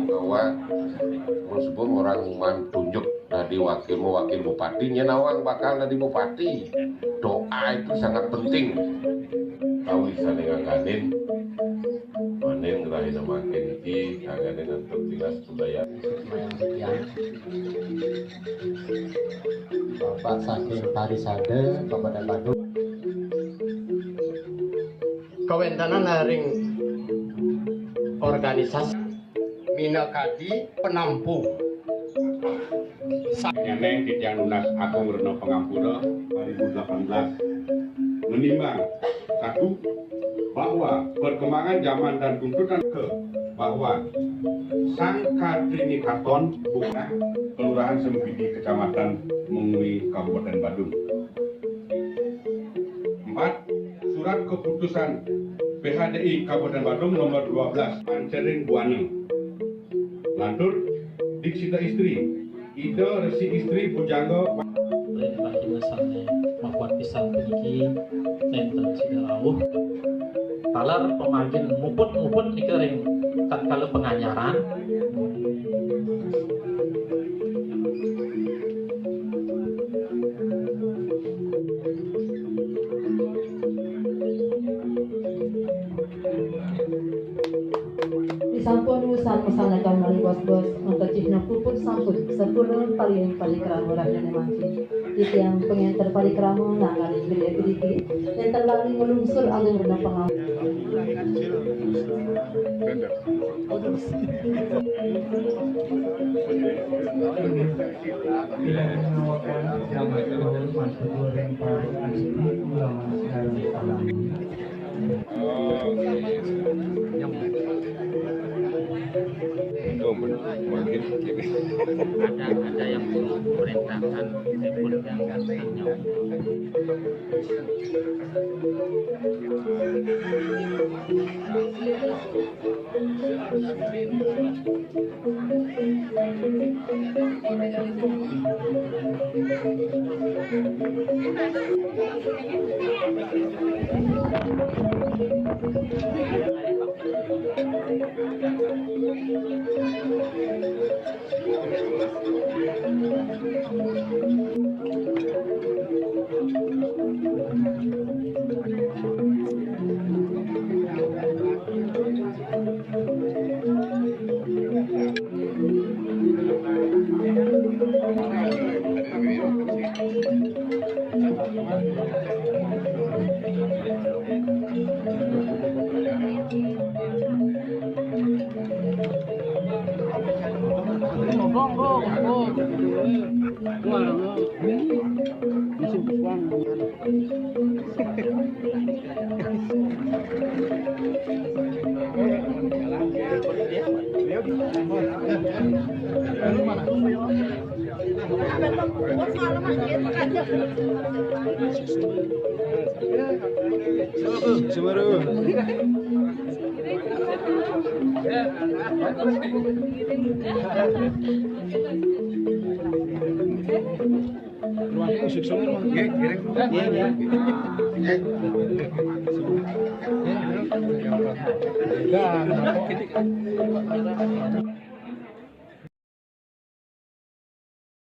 Bahwa meskipun orang tunjuk dari wakil bupati, nyenawang bakal dari bupati. Doa itu sangat penting. Tahu bisa ngaganin, manen ngerahin makin iki, ngaganin untuk tilas budaya. Bapak Saking Parisade, Kabupaten Bandung. Kawentanan haring organisasi Minakadi penampung. Neng Titian Lunas Agung Reno Pengampura 2018 menimbang satu bahwa perkembangan zaman dan tuntutan bahwa Sang Kadrini Katon bukan Kelurahan Sempidi Kecamatan Mengui Kabupaten Badung. 4. Surat keputusan PHDI Kabupaten Badung nomor 12 Pancering Buana. Lantur Diksita Istri Ida Resi Istri Pujangga bagi masalahnya membuat pisang peniki enten sidarauh talar pemagin muput dikering tatkala penganyaran sampun usaha pesanakan mali bos-bos untuk cipna puput sampun sepuluh paling kerama rakyat manci yang pengenter paling kerama nangani gede yang terlalu melungsur angin rendah pengawal ada yang memerintahkan pun yang katanya Ya.